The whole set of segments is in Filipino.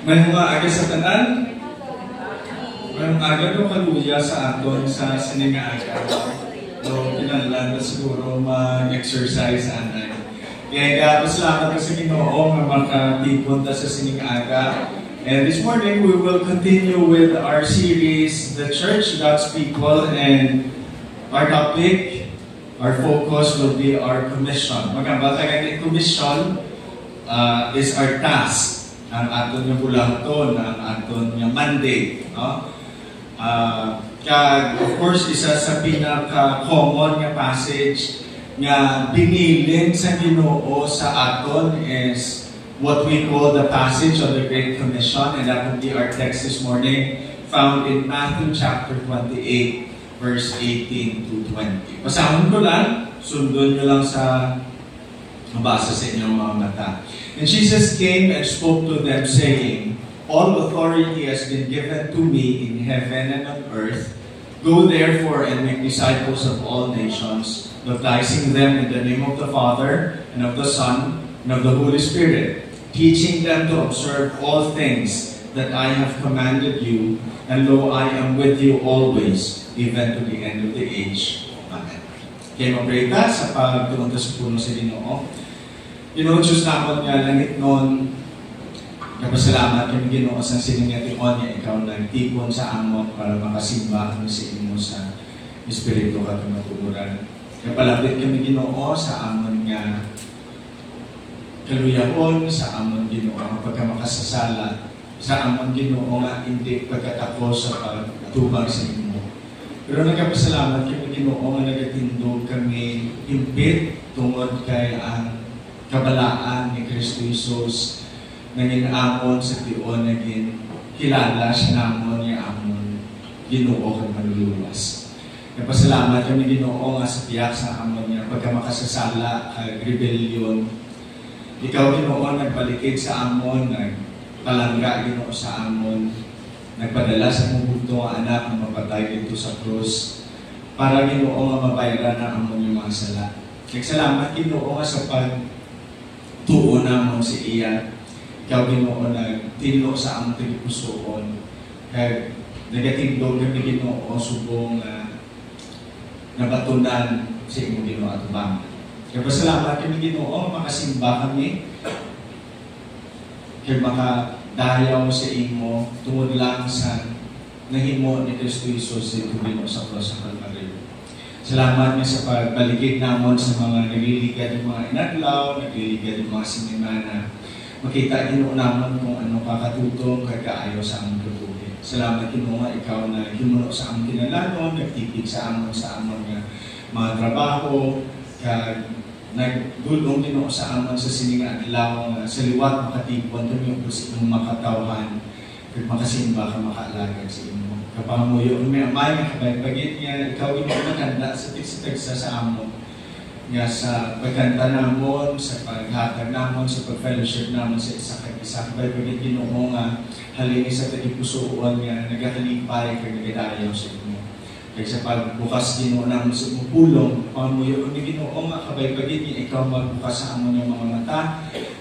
May mga aga sa tanan. May mga aga ko kaluya sa aton sa siningaaga. So, kinahanglan na siguro mag-exercise anay. Kaya pasalamat ko sa Ginoo nga makatipon ta sa siningaaga. And this morning we will continue with our series, The Church, God's People, and our topic, our focus will be our commission. Magkabata kayo, commission is our task. Ang aton yung bulangton, ang aton yung mandate. No? Of course, isa sa pinaka-common nga passage nga binilin sa Ginoo sa aton is what we call the passage of the Great Commission, and that will be our text this morning, found in Matthew chapter 28, verse 18 to 20. Pasahon ko lang, sundon nyo lang sa mabasa sa inyong mga mata. And Jesus came and spoke to them, saying, "All authority has been given to me in heaven and on earth. Go therefore and make disciples of all nations, baptizing them in the name of the Father, and of the Son, and of the Holy Spirit, teaching them to observe all things that I have commanded you, and lo, I am with you always, even to the end of the age." Amen. Kaya mabrita sa pagtuon sa puno sa Ginoo. Diyos naman nga langit noon, kapasalamat kami Ginoo sa siningatiyon niya, ikaw nagtipon sa amon para makasimba kami sa imo sa Espiritu at matuguran. Kapalapit kami Ginoo sa amon nga kaluyahon, sa amon Ginoo pagkamakasasala, sa amon Ginoo nga hindi pagkatako sa pagtubag sa imo. Pero nagkapasalamat kami Ginoo nga nagatindog kami impit tungod kay ang kabalaan ni Kristo Jesus naging amon sa tiyon, naging kilala siya namon niya amon Ginoo kang maluluwas. Napasalamat kami Ginoo nga sa tiyak sa amon niya pagka makasasala kag rebellion. Ikaw Ginoo nagpalikid sa amon, nagpalangga Ginoo sa amon, nagpadala sa mong bugto nga anak na mapatay dito sa krus para Ginoo nga mabayaran na amon yung mga sala. Nagsalamat Ginoo nga sa pagtuon namon si iya. Ikaw Ginoo nagtilo sa among tigipusoon. Kaya nagatindog kami Ginoo subong nabatunan sa imong Ginoo at ubang. Kaya pasalamat kami Ginoo, makasimba kami. Kaya makadayaw sa imo tungod lang sa nahimo ni Kristo Jesus sa Ginoo sa cross sa Kalbaryo. Salamat niya sa pagbaligid namon sa mga nagliligad ng mga inadlaw, nagliligad ng mga sinimana. Makita Ginoo naman kung ano kakatutong kagaayo sa among tutuhin. Salamat Ginoo nga ikaw na himuno sa among kinalanon, nagtipid sa amon mga trabaho, kag nagdulong Ginoo sa amon sa sininga adlaw sa liwat makatipon kami ug sa imong makatawhan kag makasimba ka makaalagad sa imo. Kapamuyo may amay nga kabay-bagit niya ikaw Ginoo naganda sa tigsa sa amon. Nga sa pagkanta namon, sa paghatag namon, sa pag-fellowship namon sa isa kag isa. Kabay-bagit Ginoo nga halini sa tagipusoon nga nagakalipay kag nagadayaw sa imo. Kaya sa pagbukas Ginoo naman sa pulong, pamuyo kami Ginoo nga kabay-bagit niya ikaw magbukas sa amon yung mga mata,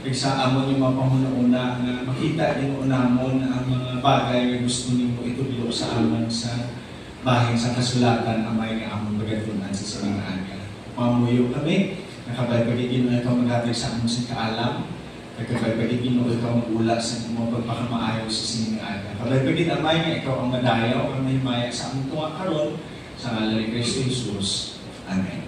kaya sa amon yung mga pamuna-una nga makita Ginoo namon ang mga bagay nga gusto nimo itudlo sa amon sa bahin sa kasulatan amay nga amon pagatunan sa siningaaga. Pamuyo kami, nakabay-bagit Ginoo ikaw maghatag sa amon sa kaalam, nakabay-bagit Ginoo ikaw mag-ula sa imong pagpakamaayo sa siningaaga. Kabay-bagit amay nga ikaw ang madayaw, ang mahimaya sa among tunga karon sa ngalan ni Kristo Jesus. Amen.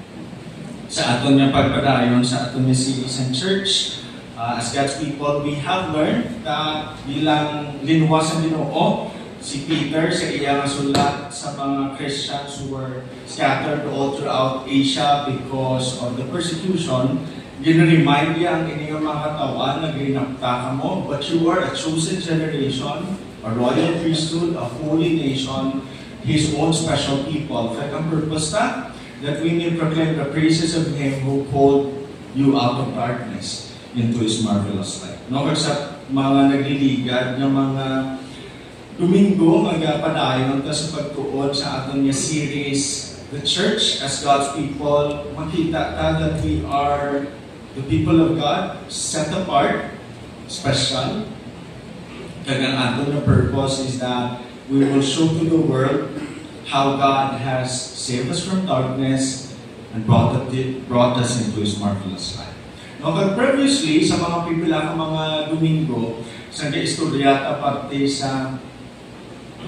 Sa aton nga pagpadayon sa aton nga Citizen Church, as God's people, we have learned that bilang linuwasan Ginoo, si Peter sa iyang sulat sa mga Christians who were scattered all throughout Asia because of the persecution, gina-remind niya ang inyong mga katawan na ginapta ka mo, but you are a chosen generation, a royal priesthood, a holy nation, His own special people. Kaya ang purpose that we may proclaim the praises of Him who called you out of darkness into His marvelous light. No, kasi sa mga nagliligad ng mga Domingo, magpadayon ta sa pagtuon sa aton nga series, The Church as God's People. Makita ta that we are the people of God, set apart, special. Kag ang aton nga purpose is that we will show to the world how God has saved us from darkness and brought us into His marvelous light. No, kag previously, sa mga pipila ka mga Domingo, sa istoryata parte sa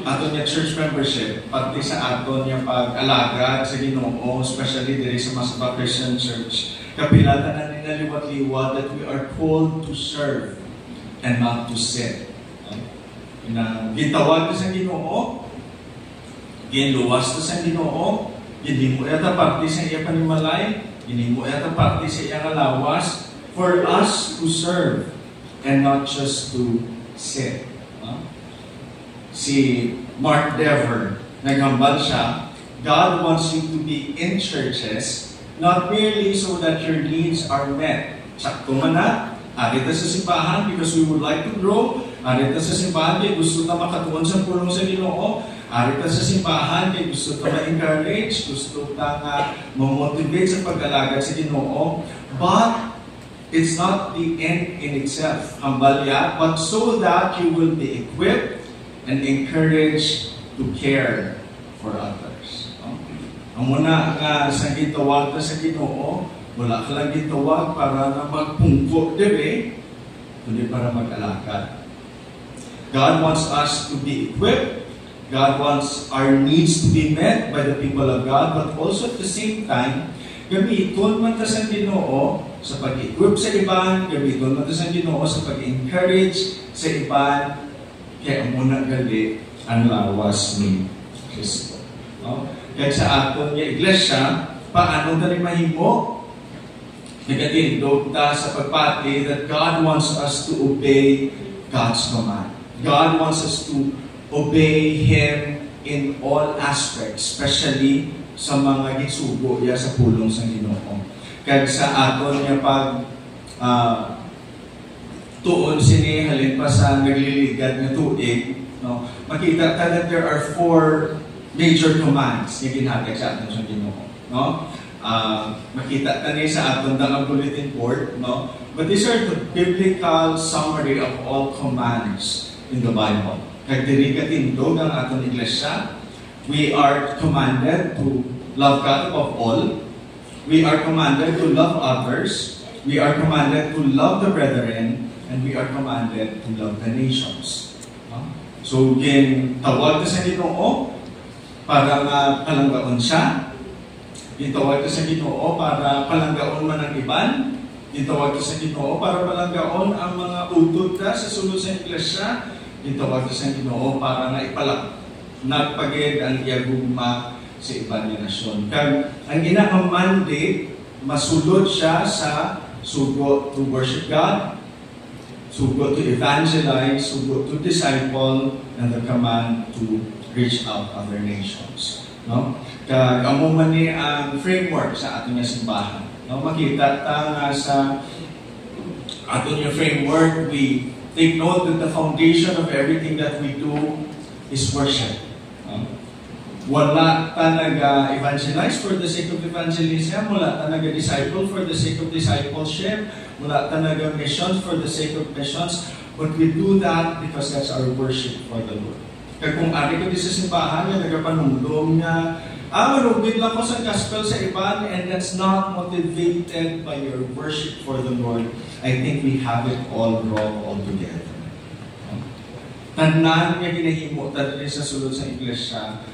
aton nga church membership, parte sa aton nga pag-alaga sa Ginoo, especially diri sa Masbate Christian Church, kapilatan na ninaliwat-liwat that we are called to serve and not to sin. Na gitawag sa Ginoo, ginluwas sa Ginoo, hindi mo ita parte sa iya panimalay, hindi mo ita parte sa iya lawas, for us to serve and not just to sin. Si Mark Dever, naghambal siya, God wants you to be in churches, not merely so that your needs are met. Sakto man na, arita sa simbahan because we would like to grow, arita sa simbahan kaya gusto na makatuon sa pulong sa Ginoo, arita sa simbahan kaya gusto na ma-encourage, gusto na ma-motivate sa pag-alagad sa Ginoo, but it's not the end in itself, hambal ya, but so that you will be equipped and encouraged to care for others. Ang muna nga sa gitawag sa Ginoo, wala ka lang gitawag para na magpungko, diba? Kundi para mag-alakad. God wants us to be equipped. God wants our needs to be met by the people of God, but also at the same time, gamiton man ta sa Ginoo sa pag-equip sa iban, gamiton man ta sa Ginoo sa pag-encourage sa iban, kaya muna gali ang lawas ni Kristo. Kaya sa aton nga iglesia, paano na rin mahimo? Nagatindog ta sa pagpati that God wants us to obey God's command. God wants us to obey Him in all aspects, especially sa mga gisugo ya sa pulong sa Ginoo. Kaya sa aton nga pag tuon sini halin pa sa nagliligad na tuig, no? Makita ta that there are 4 major commands na ginhatag sa aton sa Ginoo, no? Makita ta ni sa aton dalang bulletin board, no? But these are the biblical summary of all commands in the Bible. Kag diri katindog ang aton iglesia, we are commanded to love God above all. We are commanded to love others. We are commanded to love the brethren. And we are commanded to love the nations. So, tawag ka sa Ginoo para palanggaon siya. Tawag ka sa Ginoo para palanggaon man ang iban. Tawag ka sa Ginoo para palanggaon ang mga utod ka sa sulod sa iglesia. Tawag ka sa Ginoo para nagpagid ang iyagugma sa iban niya nasyon. Kag ang ginang mandate, masulod siya sa sugo to worship God, sugo to evangelize, sugo to disciple, and the command to reach out other nations. No? Kag amo man ni ang framework sa aton nga simbahan. No, makita ta nga sa aton nga framework, we take note that the foundation of everything that we do is worship. No? Wala ta nag-evangelize for the sake of evangelism, wala ta nag-disciple for the sake of discipleship, wala ta nag-missions for the sake of missions, but we do that because that's our worship for the Lord. Kaya kung ari ko di sa simbahan niya, nagapanumdum niya, manubid lang ko sa gospel sa iban, and that's not motivated by your worship for the Lord, I think we have it all wrong altogether. Tanan niya ginahimo, tanan sa sulod sa iglesia,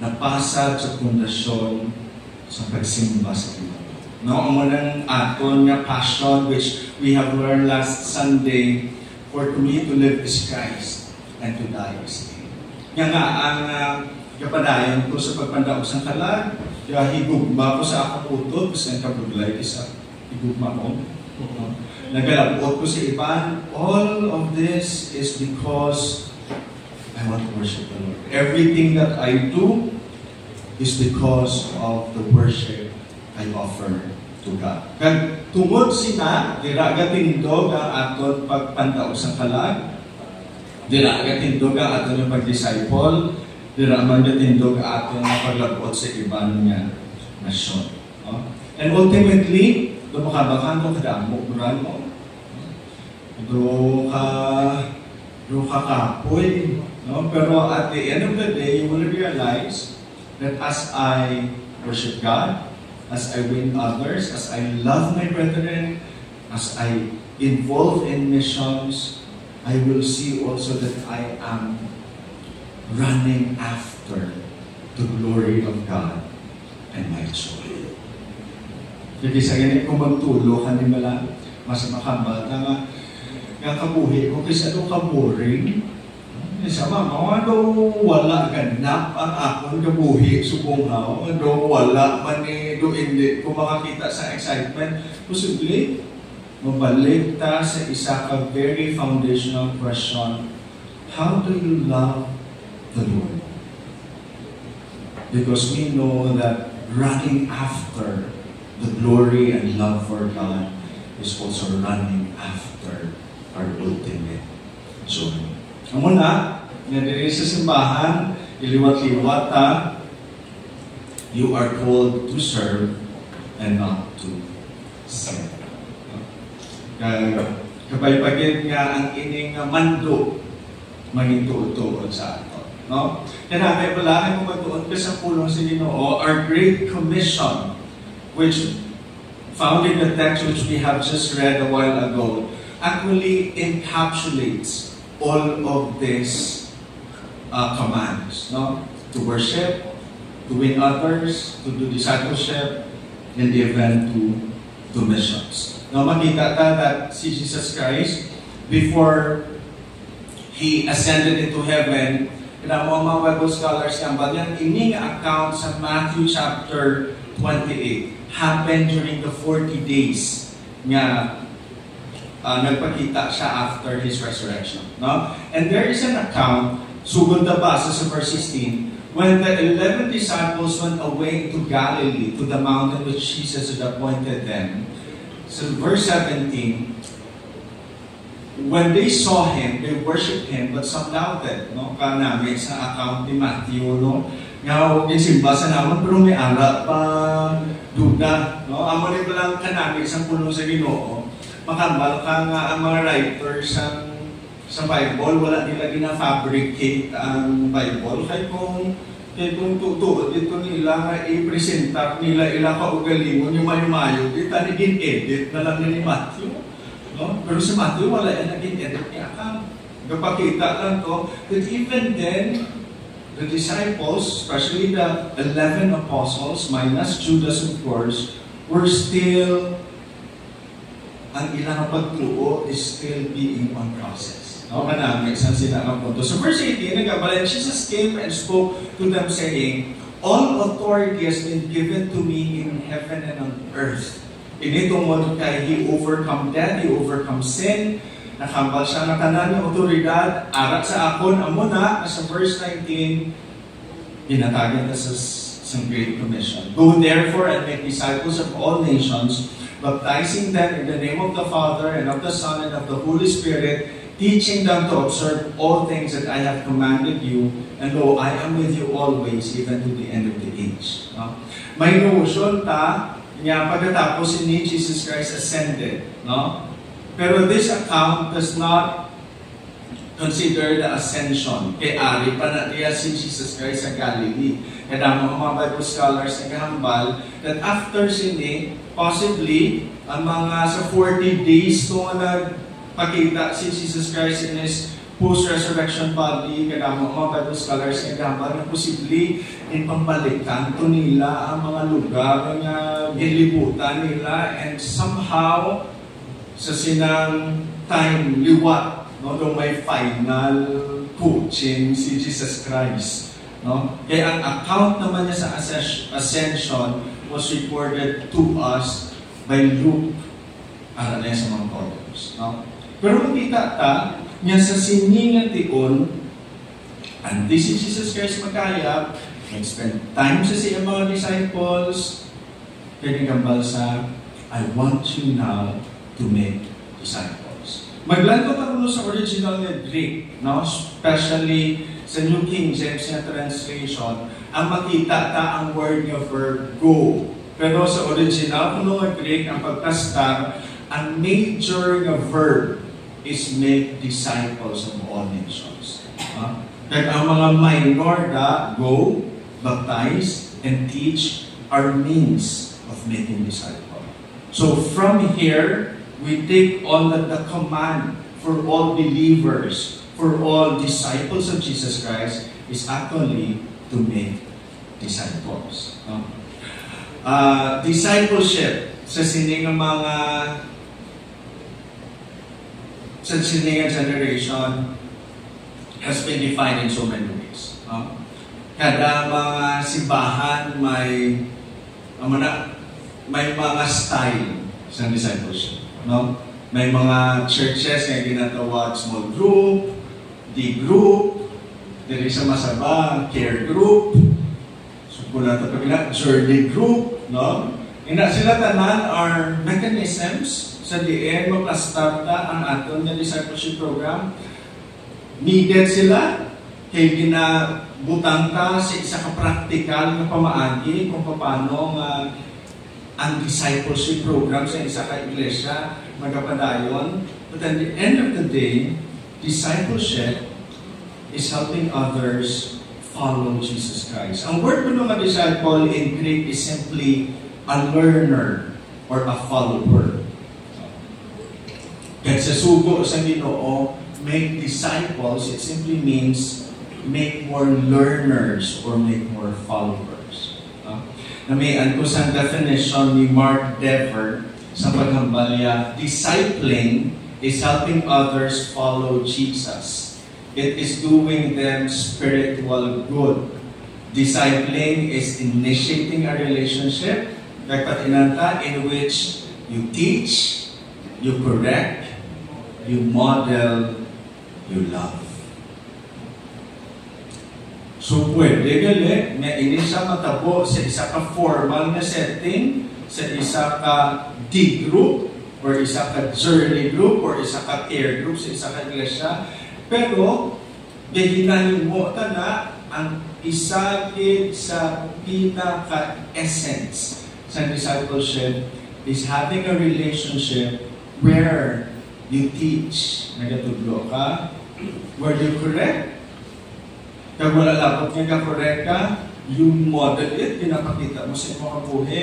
napasag sa pundasyon sa pagsimba sa Ginoo. No, ang unang aton nga passion which we have learned last Sunday, for to me to live is Christ and to die is gain. Nga nga ang kapadayon ko sa pagpandaog sa kalag, kaya higugma ko sa akong utod, kasi kabuglay sa higugma ko. Nagalabot ko sa iban, all of this is because I want to worship the Lord. Everything that I do is because of the worship I offer to God. Kag tungod sina, dira gatindog ang aton pagpandaog sa kalag, dira gatindog ang aton pag-disciple, dira man gatindog ang aton paglabot sa iban nga nasyon. And ultimately, dumakabakan mo kadamo, buran mo. Do ka kakapoy. No? Pero at the end of the day, you will realize that as I worship God, as I win others, as I love my brethren, as I involve in missions, I will see also that I am running after the glory of God and my joy. Jadi sa ganit kung magtulo, kanimala, mas makambal na nga kabuhi ko, kasi ano ka-boring? Sama, mga daw wala ganap ang akong kabuhi, subunghaw, daw wala man do hindi ko makakita sa excitement. Posible, mabalik ta sa isa ka very foundational question. How do you love the Lord? Because we know that running after the glory and love for God is also running after our ultimate joy. Ang muna, nadiri sa simbahan, iliwat-liwat you are called to serve and not to serve. Kapay-pagit nga ang ining mando, magintuod-tuod sa ato. No? Kaya namin pala, ay kumatuon ka sa pulong sa Ginoo, our Great Commission, which found in the text which we have just read a while ago, actually encapsulates all of these commands. No? To worship, to win others, to do discipleship, and even to missions. Now, makita ta that si Jesus Christ, before He ascended into heaven, mo mga Bible scholars kambal yan, ining account sa Matthew chapter 28 happened during the 40 days nga nagpakita siya after His resurrection. No? And there is an account, sugod na basa sa verse 16, when the 11 disciples went away to Galilee, to the mountain which Jesus had appointed them. So verse 17, when they saw Him, they worshipped Him, but some doubted. No? Kanami sa account ni Matthew, no? Nga, isimba sa naman, pero may ara pa duda. No? Amo rin lang kanami sa puno sa Ginoo. Makambal ka nga ang mga writers sa Bible, wala nila gina-fabricate ang Bible. Kaya kung tutuot dito nila nga i-presentar nila ila kaugalingon yung mayo-mayo, dito naging edit na lang ni Matthew. No? Pero si Matthew, wala yan naging edit niya ka. Napakita lang to, that even then, the disciples, especially the 11 apostles, minus Judas of course, were still, ang ilang pagtuo is still being on process. No, kanami, saan sila ang punto. So verse 18, nagkabalan, Jesus came and spoke to them saying, all authority has been given to me in heaven and on earth. Initong mo kay He overcome death, He overcome sin, nakambal siya ng tanan ng otoridad, arat sa akon, amo na, sa verse 19, pinatagan na sa Great Commission. Go therefore and make disciples of all nations, baptizing them in the name of the Father and of the Son and of the Holy Spirit, teaching them to observe all things that I have commanded you, and lo, I am with you always, even to the end of the age. No? May notion ta, nga pagkatapos ni Jesus Christ ascended. No? Pero this account does not consider the ascension. Kaya ari pa na niya si Jesus Christ sa Galilee. Kaya mga Bible scholars naghahambal that after sini, possibly, ang mga sa 40 days kung nagpakita si Jesus Christ in His post-resurrection body, kaya mga Bible scholars naghahambal na posibleng in pambalikan to nila ang mga lugar na gilibutan nila, and somehow sa sinang time liwat, no, doon may final coaching si Jesus Christ. No? Kaya ang account naman niya sa ascension was recorded to us by Luke, ara na sa mga authors. No? Pero makita ta, niya sa siningan tiyon, and this is Jesus Christ magkaya, nag-spend time sa siyang mga disciples, pinagambal sa, I want you now to make disciples. Maglanto tayo sa original na Greek, no? Especially sa New King James na translation, ang makita ta ang word nga verb go. Pero sa original, kung nga Greek, ang pagkastar, ang major nga verb is make disciples of all nations. Kaya ang mga minor da, go, baptize, and teach are means of making disciples. So from here, we take on the command for all believers, for all disciples of Jesus Christ, is actually to make disciples. Discipleship sa siningang mga sa siningang generation has been defined in so many ways. Kada mga simbahan may mga style sa discipleship. May mga churches na ginatawag small group, D group, dili sa masaba, care group, so kung nato pagkina, journey group, Ina sila tanan are mechanisms sa diin mapastarta ang aton nga discipleship program. Needed sila kay ginabutang ka sa isa ka practical nga pamaagi kung paano nga ang discipleship program sa isa ka iglesia magapadayon. But at the end of the day, discipleship is helping others follow Jesus Christ. Ang word po ng disciple in Greek is simply a learner or a follower. Kaya sa sugo sa Ginoo, make disciples, it simply means make more learners or make more followers. Namian ko sa definition ni Mark Dever sa paghambalya, discipling is helping others follow Jesus. It is doing them spiritual good. Discipling is initiating a relationship in which you teach, you correct, you model, you love. So pwede gali na ini siya matabo sa isa ka formal na setting, sa isa ka D group, or isa ka journey group, or isa ka care group, sa isa ka iglesia. Pero, dahil mo na ang isa sa pinaka-essence sa discipleship is having a relationship where you teach, nagatudlo ka, where you correct. Kaya wala lapot nga correct ka, you model it, pinapakita mo sa mga buhi,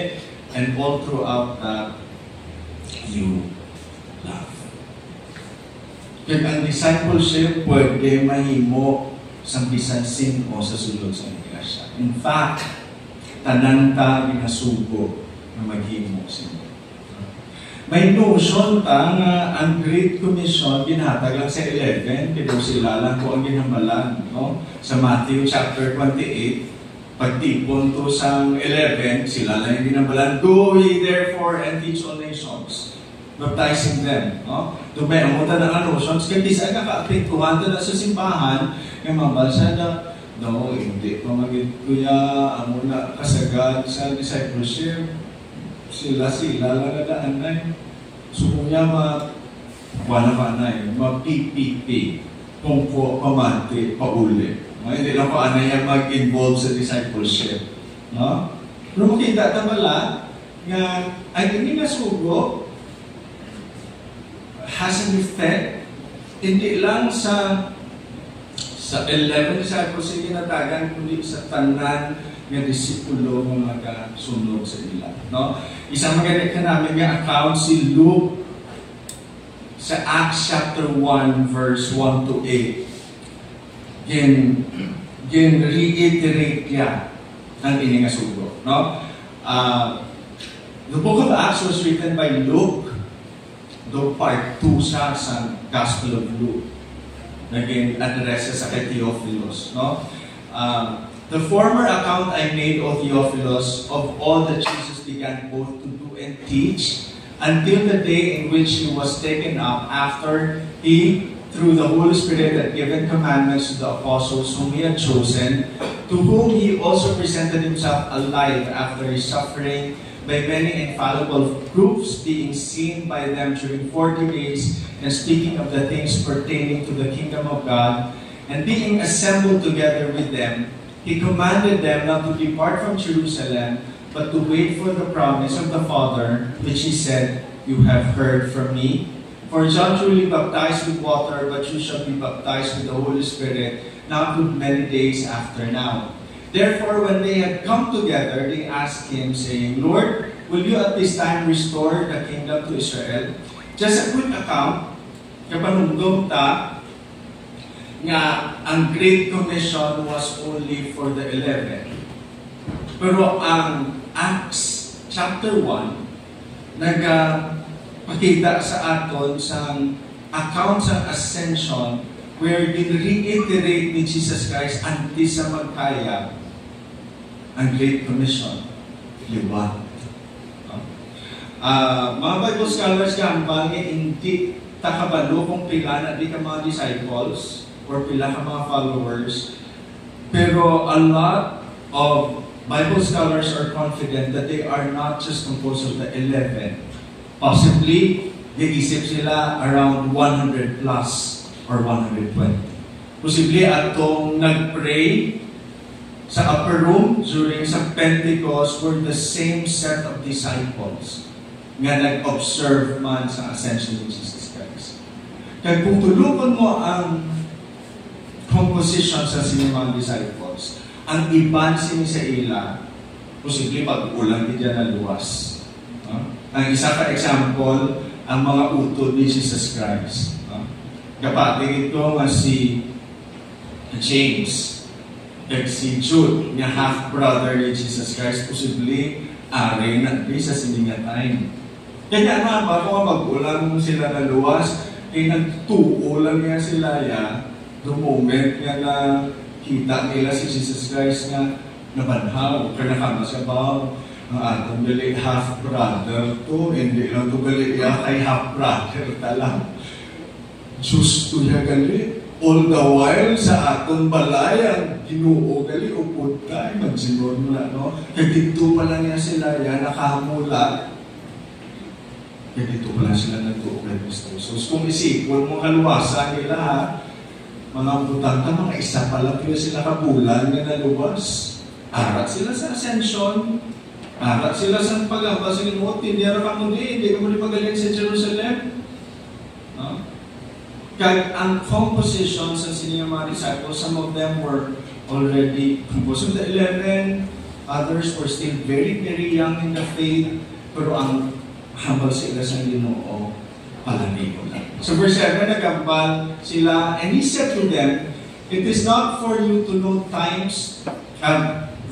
and all throughout that, you love. Kaya ang discipleship pwede mahimo sa bisan sino sa sulod sa iglesia. In fact, tanan ta ginasugo na maghimo sino. May notion ta nga ang Great Commission ginhatag lang sa 11, pero sila lang ko ang ginhambalan. Sa Matthew chapter 28, pagtipon to sa 11, sila lang yung ginhambalan, go ye therefore and teach all nations, baptizing them. May amutan ng notions, kaya bisa nga ka-apektuhan na sa simbahan, yung mabalsa na, hindi pa maging kuya, amo na kasagad sa discipleship, sila lang nadaanay. So kuya ma-PPP, pungko, pamante, pauli. Hindi lang pa anay mag-involve sa discipleship. Pero makita tamala nga ay hindi nasugo has an effect hindi lang sa 11 disciples na ginatagan, kundi sa tanan nga disipulo nga magkasunod sa ila. Isang magalit ka namin nga account si Luke sa Acts chapter 1 verse 1 to 8. Reiterate niya ang iningasugo. The book of Acts was written by Luke, though part 2 siya sa Gospel of Luke. Naging address sa kay Theophilus. The former account I made, O Theophilus, of all that Jesus began both to do and teach, until the day in which he was taken up, after he, through the Holy Spirit, had given commandments to the apostles whom he had chosen, to whom he also presented himself alive after his suffering, by many infallible proofs, being seen by them during 40 days, and speaking of the things pertaining to the kingdom of God, and being assembled together with them, he commanded them not to depart from Jerusalem, but to wait for the promise of the Father, which he said, "You have heard from me." For John truly baptized with water, but you shall be baptized with the Holy Spirit not many days after now. Therefore, when they had come together, they asked him, saying, Lord, will you at this time restore the kingdom to Israel? Just a quick account, kapanungdom ta, nga ang Great Commission was only for the 11. Pero ang Acts chapter 1, nagpakita sa aton sa account sa ascension where din-reiterate ni Jesus Christ anti sa magkaya ang Great Commission. Liwat. Mga Bible scholars gambal nga hindi takabalo kung pila na di ka mga disciples or pila ka mga followers. Pero a lot of Bible scholars are confident that they are not just composed of the 11. Possibly, nag-isip sila around 100 plus or 120. Possibly, atong nag-pray sa upper room during sa Pentecost were the same set of disciples nga nag-observe man sa ascension ni Jesus Christ. Kaya kung tulungan mo ang composition sa mga disciples, ang iban sa ila, posible pag-ulang din na luwas. Ang isa ka example, ang mga utod ni Jesus Christ. Kapatid ito nga si James, at si Jude, nga half-brother ni Jesus Christ, posible ari na sa siningatay. Kaya nga ba, kung mag-ulang sila na luwas, ay nagtuo lang nga sila the moment nga na kita nila si Jesus Christ nga nabanhaw, kanakama sa baw, ang atong gali half-brother to, hindi lang to gali kay half-brother talang. Diyos to ya gali, all the while sa atong balay, ang Ginoo gali, upod ka, magsinod mo na, no? Kaya dito pala niya sila, nakahamula. Kaya dito pala sila nagtuo kay Kristo. So, kung isipon mo kaluwasan nila, mga butang ka, mga isa pala kaya sila kabulan nga naluwas. Arat sila sa ascension. Arat sila sa pag-abas. Sige mo, hindi ka mo hindi ka mo pagaling sa Jerusalem. Kaya ang composition sa mga disciples, some of them were already composed of the 11. Others were still very, very young in the faith. Pero ang hambal sila sa Ginoo, palanigo lang. So verse 7, nagambal sila, and he said to them, it is not for you to know times.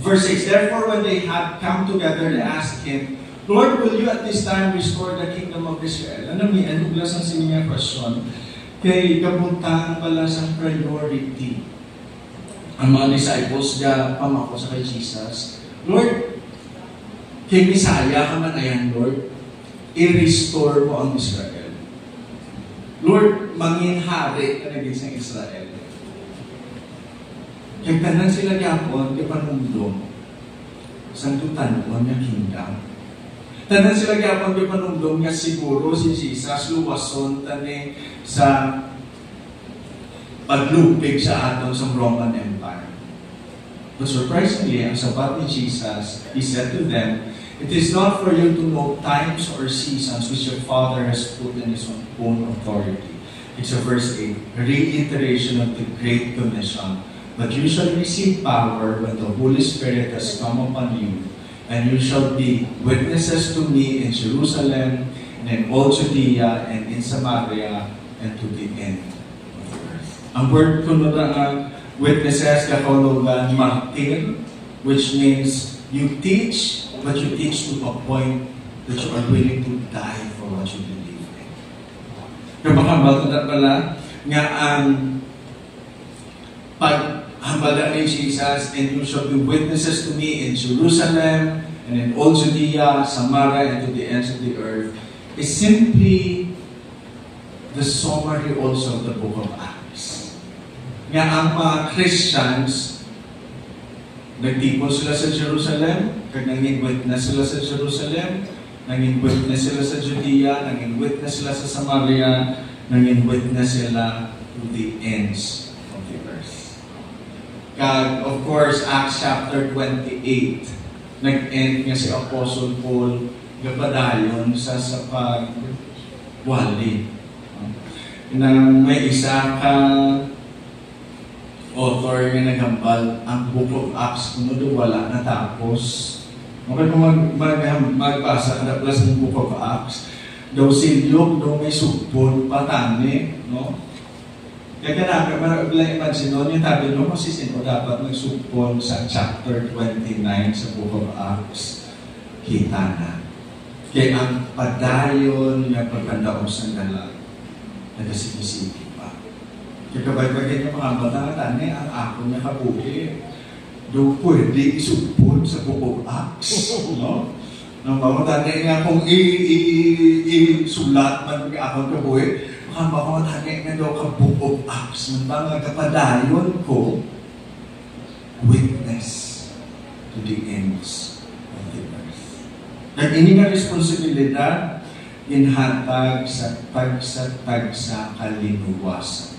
Verse 6, therefore when they had come together, they asked him, Lord, will you at this time restore the kingdom of Israel? Ano may anuglas ang sininga question? Kay kabuntang pala sa priority. Ang mga disciples na pamako sa kay Jesus, Lord, kay Misaya ka man ayan, Lord, i-restore mo ang Israel. Lord, manginhari ka na sa Israel. Kaya tanan sila yapon, kaya panumdum, santutan mo niya kingdom. Tanan sila yapon, kaya panumdum niya siguro si Jesus luwason tani sa paglupig sa aton sa Roman Empire. But surprisingly, ang sabat ni Jesus, He said to them, it is not for you to know times or seasons which your Father has put in His own authority. It's a verse 8, reiteration of the Great Commission. But you shall receive power when the Holy Spirit has come upon you, and you shall be witnesses to me in Jerusalem, and in all Judea, and in Samaria, and to the end of the earth. Ang word ko na witnesses, kakaulogan, martir, which means you teach, but you teach to a point that you are willing to die for what you believe in. Kapag na pala, nga ang paghambala ni Jesus, and you shall be witnesses to me in Jerusalem, and in all Judea, Samaria, and to the ends of the earth, is simply the summary also of the book of Acts. Nga ang mga Christians, nagtipon sila sa Jerusalem, kag naging witness sila sa Jerusalem, naging witness sila sa Judea, naging witness sila sa Samaria, naging witness sila to the ends of the earth. Kag, of course, Acts chapter 28, nag-end nga si Apostle Paul gabadayon sa pagwali na may isa ka author nga naghambal ang Book of Acts kung wala natapos. Okay, kung magbasa ka na plus ng Book of Acts, daw silyog, daw may supon, patani, no? Kaya namin, imagine nun, yung tabi nyo, kasi sino dapat magsupon sa chapter 29 sa Book of Acts, kita na. Kaya ang padayon nga pagkandaon sa dalag, nagasipisipin pa. Kaya kabay-bagay yung mga bata-tani, ang ako niya kabuhi, doon pwede isupon sa Book of Acts, no? Nang pamatanay nga kung isulat man ako kabuhi, mga pamatanay nga daw ka Book of Acts, man ba nga kapadayon ko, witness to the ends of the earth. Nag-ini nga responsibilidad, inhatag sa tagsa kalinuwasan.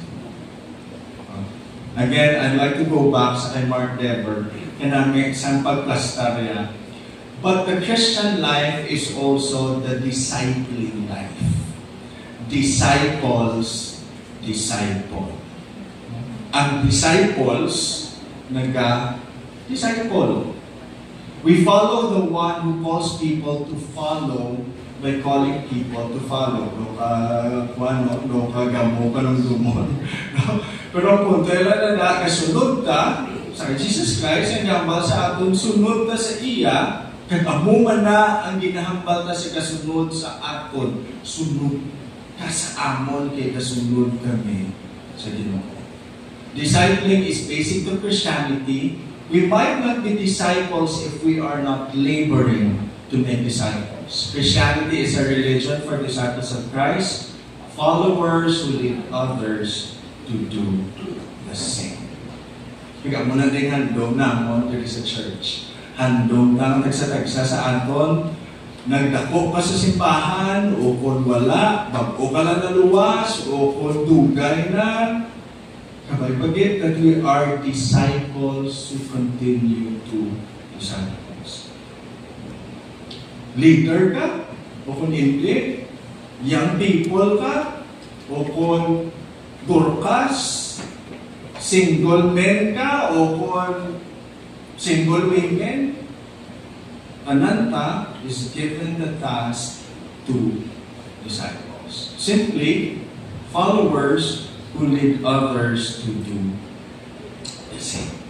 Again, I'd like to go back sa kay Mark Dever, kanami isang pagplastarya. But the Christian life is also the discipling life. Disciples, disciple. Ang disciples, nag-disciple. We follow the one who calls people to follow by calling people to follow. No kagamo ka ng dumon. Pero kung kailan na kasunod ta, sa Jesus Christ, ang gambal sa aton, sunod ta sa iya, kagamuman na ang ginahambal ta sa kasunod sa aton, sunod ka sa amon kay kasunod kami sa Ginoo. Discipling is basic to Christianity. We might not be disciples if we are not laboring to make disciples. Christianity is a religion for disciples of Christ, followers who lead others to do the same. Kaya muna din handog na mo dito sa church. Handog na tagsa-tagsa sa aton, nagdako ka sa simbahan, o kung wala, bago ka lang naluwas, o kung dugay na, kabay-bagit that we are disciples who continue to disciples. Leader ka, o kung hindi, young people ka, o kung Dorcas, single men ka, o kung single women, Ananta is given the task to disciples. Simply, followers who lead others to do the same.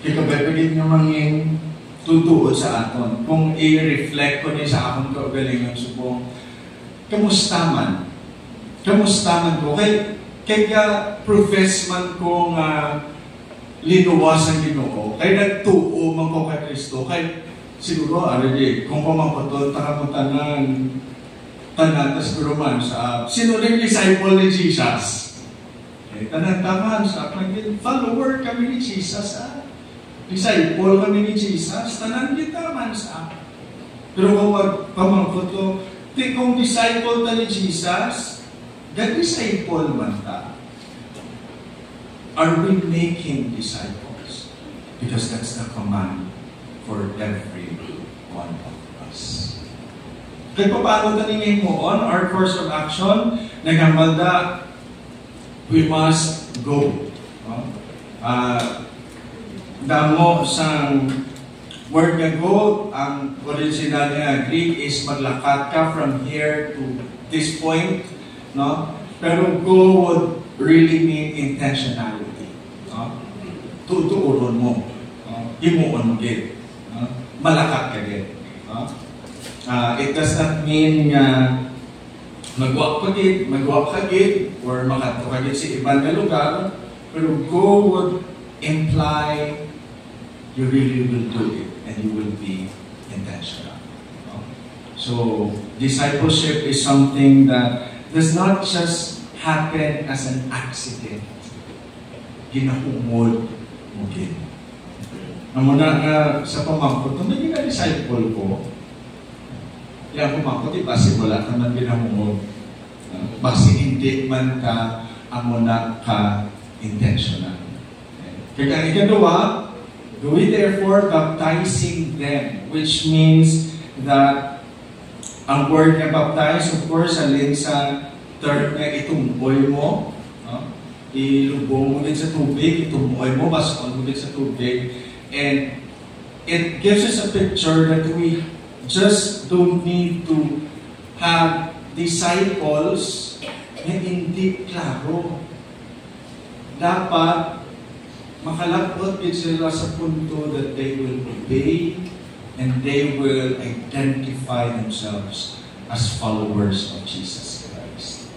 Kaya kabay-bagit nga manging tutuod sa aton. Kung i-reflect ko niya sa akong kaugalingan, subong, kamusta man? Kamusta man ko? Kaya profess man ko nga linuwas ang Ginoo, kaya nagtuo man ko kay Kristo, kay siguro, kung pamapatol, tanan, tas man sa sino rin disciple ni Jesus? Tanan sa follower kami ni Jesus, disciple kami ni Jesus, tanan kita man sa. Pero kung pamapatol, kung disciple ta ni Jesus, disciple man ta. Are we making disciples? Because that's the command for every one of us. Kaya paano tanin mo on our course of action? Naghambalda, we must go. Damo sang word nga go, ang original nga Greek is maglakad ka from here to this point, no? Pero go would really mean intentionality, no? Tutuuron mo, himuon mo gid, malakad ka gid. It does not mean magwa ka gid, or makato ka gid sa ibang lugar, pero go would imply you really will do it and you will be intentional. So, discipleship is something that does not just happen as an accident. Ginahumod mo gid. Namuna nga sa pamangkot, nung naging na-disciple ko, kaya pamangkot, basi wala ka man ginahumod. Basi hindi man ka amuna ka intentional. Kaya ang ikadua, we therefore baptizing them, which means that ang word na baptize, of course, alin sa term nga itumboy mo, ilubong mo din sa tubig, itumboy mo, baskon mo din sa tubig. And it gives us a picture that we just don't need to have disciples na hindi klaro. Dapat makalapot din sila sa punto that they will obey and they will identify themselves as followers of Jesus Christ.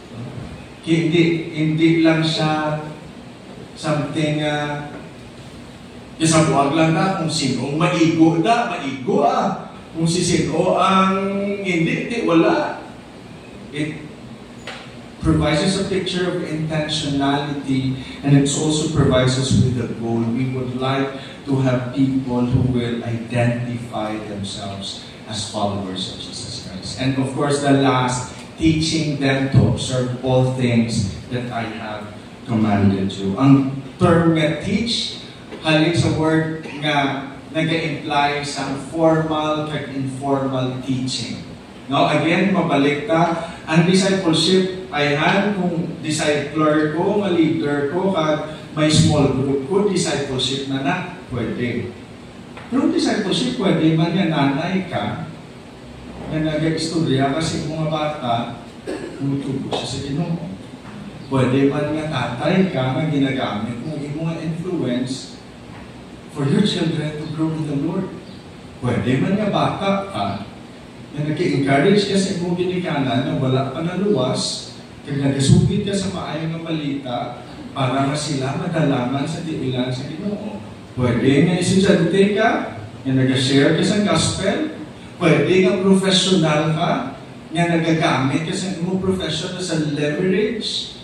Hindi lang siya something isabuag lang na kung sino maigo kung si sino ang hindi, wala. It provides us a picture of intentionality, and it also provides us with a goal. We would like to have people who will identify themselves as followers of Jesus Christ. And of course, the last, teaching them to observe all things that I have commanded you. Ang term nga teach, halin sa word nga nag-imply sa formal kag informal teaching. No, again, mabalik ta, ang discipleship ay kung discipler ko, leader ko, kag may small group ko, discipleship na pwede. Pero discipleship, pwede man yan, nanay ka, na nag-istorya kasi mga bata, tumutubo siya sa Ginoo. Pwede man nga tatay ka, na ginagamit mo yung mga influence for your children to grow with the Lord. Pwede man nga bata ka, na nag-encourage ka sa imong ginikanan na wala pa na luwas, kaya nagasugid ka sa maayong na balita para nga sila madalaman sa tiilan sa Ginoo. Pwede nga estudyante ka, na nag-share ka sa gospel. Pwede nga professional ka, nga nagagamit ka sa imong profession as a leverage.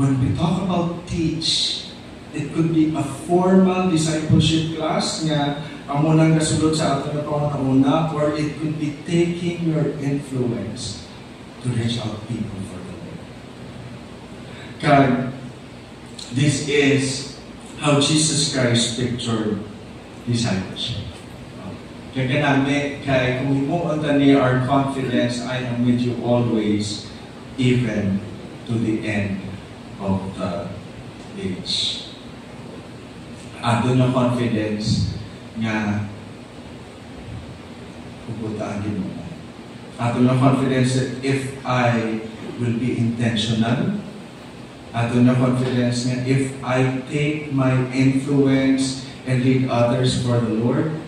When we talk about teach, it could be a formal discipleship class nga amo nang kasulod sa ato na panguna, or it could be taking your influence to reach out people for the Lord. God, this is how Jesus Christ pictured discipleship. Kaya kanami, kung himuon tani our confidence, I am with you always, even to the end of the age. Ato na confidence nga pupunta ang Ginoo. Ato na confidence that if I will be intentional, ato na confidence nga if I take my influence and lead others for the Lord,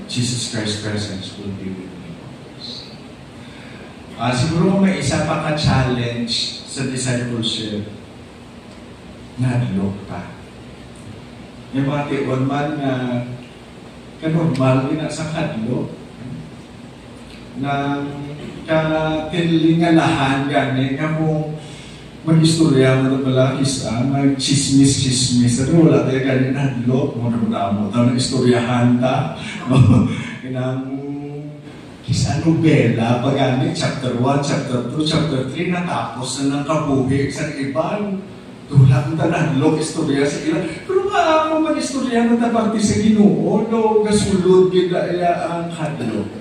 Jesus Christ's presence will be with me always. Siguro may isa pa ka-challenge sa discipleship, nadlok pa. Yung mga tiwan man na kanormal na sa kadlo na tinlingalahan gani nga mong mag-istorya mo na pala isa, mag-chismis-chismis. At wala tayo gani nadlo, mo na istoryahan ta. Kisa nobela, pag-ani, chapter 1, chapter 2, chapter 3, natapos na ng kabuhi sa ibang tulad na nadlok istorya sa ilan. Pero nga ako mag-istorya na tapagti sa Ginoo, no, kasulod gidaya ang hadlok.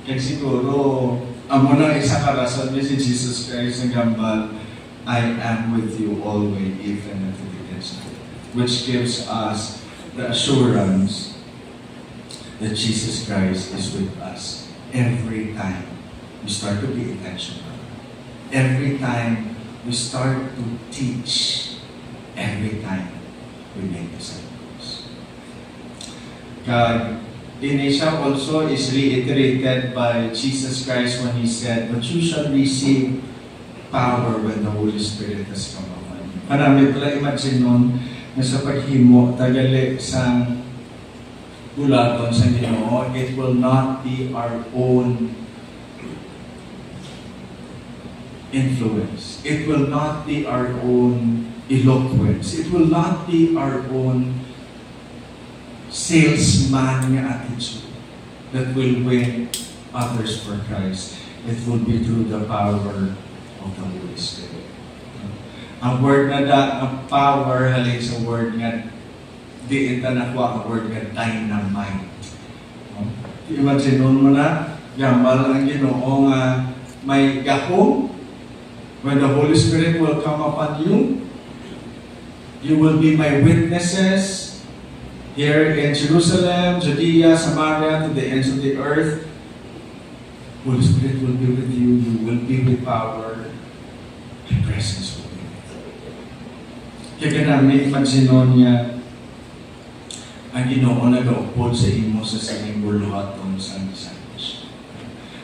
Kaya siguro, amo na isa karason niya si Jesus Christ ng gambal, I am with you always, even unto the end. Which gives us the assurance that Jesus Christ is with us every time we start to be intentional. Every time we start to teach, every time we make disciples. God, Inesha also is reiterated by Jesus Christ when He said, "But you shall receive power when the Holy Spirit has come upon you." Marami pala imagine nun na sa paghimo, tagali sa bulaton sa Ginoo, it will not be our own influence. It will not be our own eloquence. It will not be our own salesman attitude that will win others for Christ. It will be through the power of the Holy Spirit. Ang word na ang power halin sa word nga diin ta nakuha ang word nga dynamite. Imagine mo na, gambal ang Ginoo nga may gahom, when the Holy Spirit will come upon you, you will be my witnesses here in Jerusalem, Judea, Samaria, to the ends of the earth. Holy Spirit will be with you. You will be with power. And presence will be with you. Kaya namin imagino niya ang Ginoo nag-aupod sa imo sa sining buluhaton sa disciples.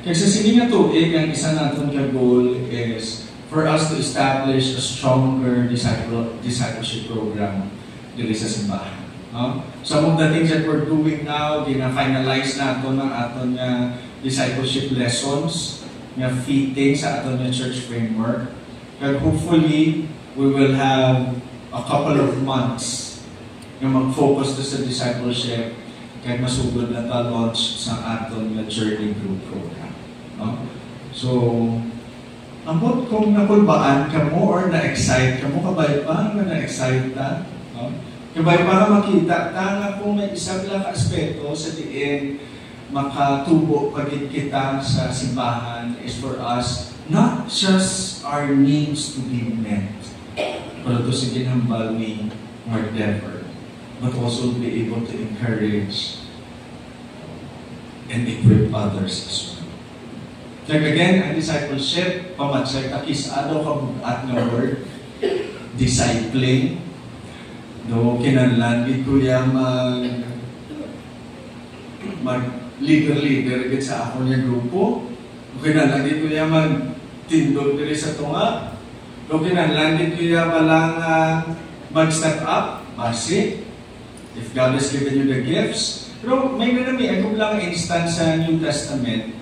Kaya sa sining nga tuig, ang isa natin ka-goal is for us to establish a stronger discipleship program dito sa simbahan. Some of the things that we're doing now, gina-finalize na ito ng aton nga discipleship lessons, nga fitting sa aton nga church framework. And hopefully, we will have a couple of months na mag-focus sa discipleship kaya masugod na ta-launch sa aton nga journey group program. So, ambot kung nakulbaan ka mo or na-excite ka mo, kabay pa nga na-excite ta. Kabay para makita ta nga kung may isang lang aspeto sa diin makatubo pagit kita sa simbahan is for us not just our needs to be met, pero to sa ginhambal ni whatever, but also be able to encourage and equip others as well. Kaya again, ang discipleship, pamatsay takisado kabugat nga word, discipling. No, kinanlan ito yung mag-leader sa ako niya grupo. Kinanlan ito yung mag-tindog diri sa tunga. No, kinanlan ito yung malang mag-step up, basic. If God has given you the gifts. Pero may ako lang instance sa New Testament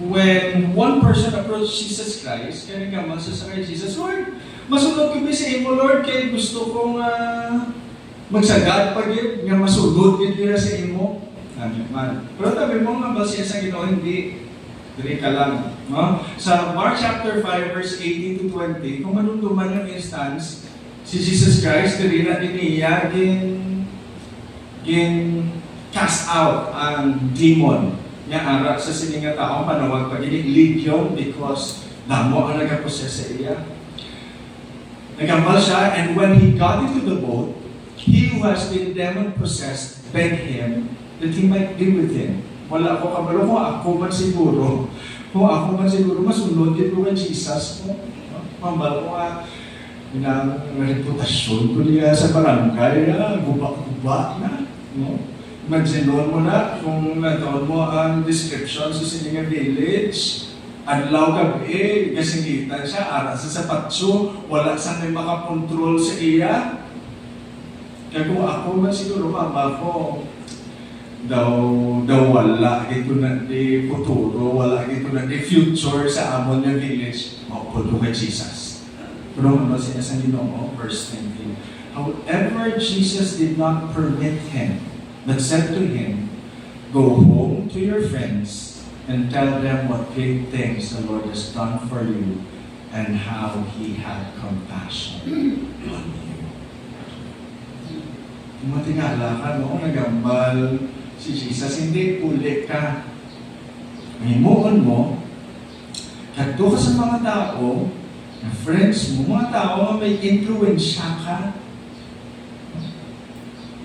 when one person approached Jesus Christ, kaya nga masasakay Jesus, Lord, masunod ko sa imo, Lord, kaya gusto kong magsagad pag yun, nga masunod yun sa imo. Pero tabi mo nga ba siya sa Ginoo, hindi. Diri ka lang. No? Sa Mark chapter 5, verse 18 to 20, kung manunduman ng instance, si Jesus Christ, diri na din niya, cast out ang demon nga ara sa sininga taong panawag pag legion because damo ang nagaposes sa iya. Nagambal siya, and when he got into the boat, he who has been demon-possessed begged him that he might be with him. Wala ako kabalo kung ako man siguro. Kung ako man siguro, masunod din ko kay Jesus mo. Mambal ko ng reputasyon ko niya sa barangay na guba-guba na. No? Magsinon mo na kung natoon mo ang description sa sininga village. Adlaw gabi, kasingitan siya, ara sa sapatso, wala sa may makakontrol sa iya. Kaya kung ako man siguro, mama ko, daw wala ito na di futuro, wala ito na di future sa amon ng village, maupulo kay Jesus. Pero ano siya sa Ginoo, verse 19. However, Jesus did not permit him, but said to him, go home to your friends and tell them what great things the Lord has done for you and how He had compassion on you. Kung matingala ka, nagambal si Jesus, hindi uli ka. Himuon mo, kadto ka sa mga tao, na friends mo, mga tao may influensya ka.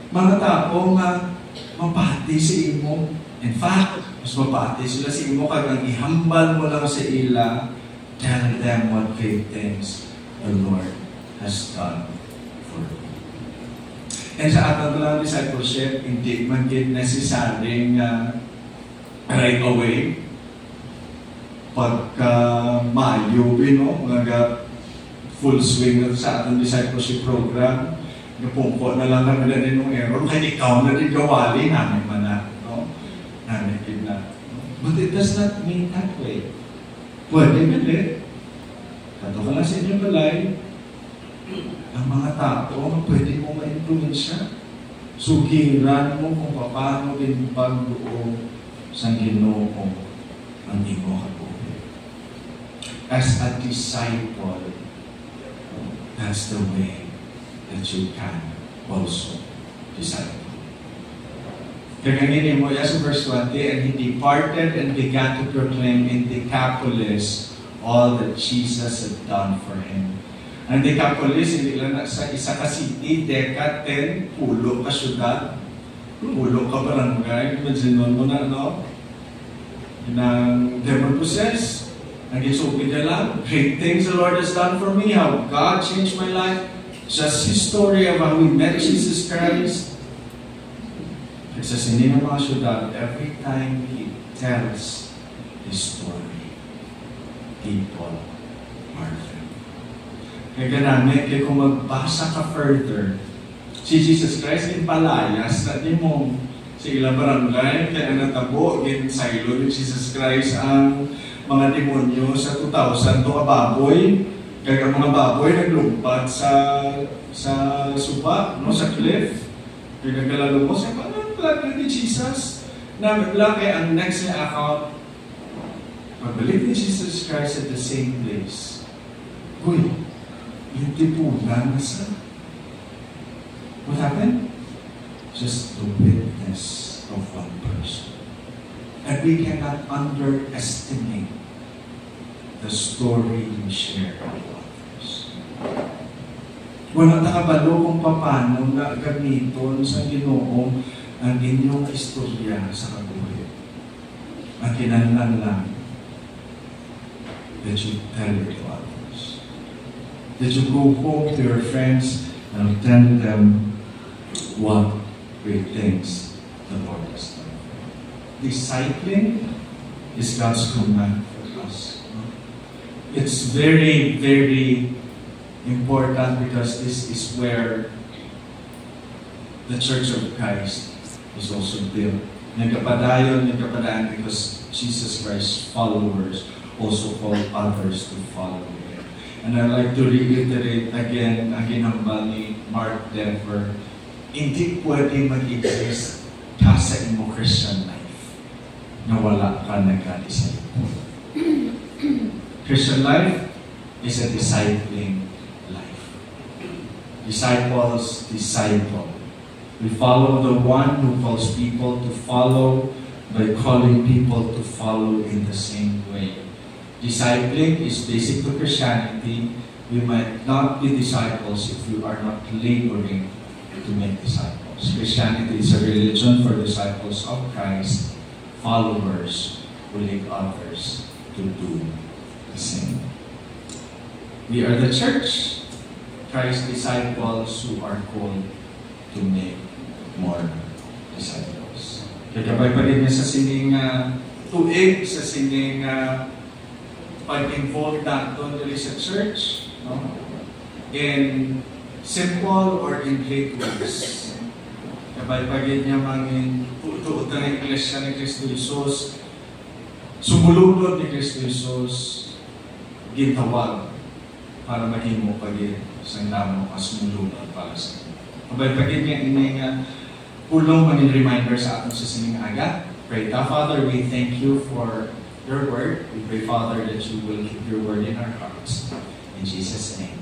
Mga tao nga mapati sa imo. In fact, mas mapati sila sa imo kag ang ihambal mo lang sa ila, tell them what great things the Lord has done for you. And sa atong lang discipleship, hindi man din necessary right away pagka Mayo, mga full swing sa atong discipleship program, napungko na lang kami na rin ng error, kaya ikaw na rin gawali namin man na. Namin na. But it does not mean that way. Pwede gali. Kato ka lang sa inyong balay, ang mga tao, pwede mo ma-influensya. Sugiran mo kung paano din pagbuo sa Ginoo ang imo kabuhi. As a disciple, that's the way that you can also disciple. Kaganginin mo, yes, verse 20, and he departed and began to proclaim in Decapolis all that Jesus had done for him. Ang Decapolis, hindi lang sa isa ka city, Deca, 10, pulo ka syudad, pulo ka barangay, imagine mo na, no? Ng demon possessed, nag-isupin niya lang, great things the Lord has done for me, how God changed my life, just his story of how we met Jesus Christ. Kasi sa hindi ng mga syudad, every time he tells his story, people are filled. Kaya ganamit, kaya kung magbasa ka further, si Jesus Christ in palayas, na di mo sa ilang barangay, kaya natabo, ginsaylo ni Jesus Christ ang mga demonyo sa 2000 to kababoy. Kaya ang mga baboy naglumpat sa suba, no, sa cliff. Kaya nagkalalo mo, sabi, ano plan ni Jesus? Na kaya ang next na account, pagbalik ni Jesus Christ at the same place. Uy, yung tipunan na sa... What happened? Just the witness of one person. And we cannot underestimate the story we share with others. Wala nakabalo kung paano na gamiton sa Ginoo ang inyong istorya sa kabuhi. Ang kinahanglan lang that you tell it to others. That you go home to your friends and tell them what great things the Lord has done. Discipling is God's command for us. It's very, very important because this is where the Church of Christ is also built. Nagkapadayon because Jesus Christ's followers also call others to follow him. And I'd like to reiterate again, ang ginambal ni Mark Denver, hindi pwede mag-exist ka sa imo Christian life na wala ka nagka-disciple. Christian life is a discipling life. Disciples disciple. We follow the one who calls people to follow by calling people to follow in the same way. Discipling is basic to Christianity. We might not be disciples if we are not laboring to make disciples. Christianity is a religion for disciples of Christ, followers who lead others to do the same. We are the church, Christ's disciples who are called to make more disciples. Kaya kapag pa rin sa sining tuig, sa sining pag-involve natin dali sa church, no? In simple or in great ways. Kapag pagin niya mangin tuot na iglesia ni Kristo Jesus, sumulunod ni Kristo Jesus, gintawag para mahimo pagin sa damo as sumulunod para sa inyo. Kapag pagin niya nga pulong maging reminder sa atin sa sining aga. Pray ka, Father, we thank you for your word. We pray, Father, that you will keep your word in our hearts. In Jesus' name.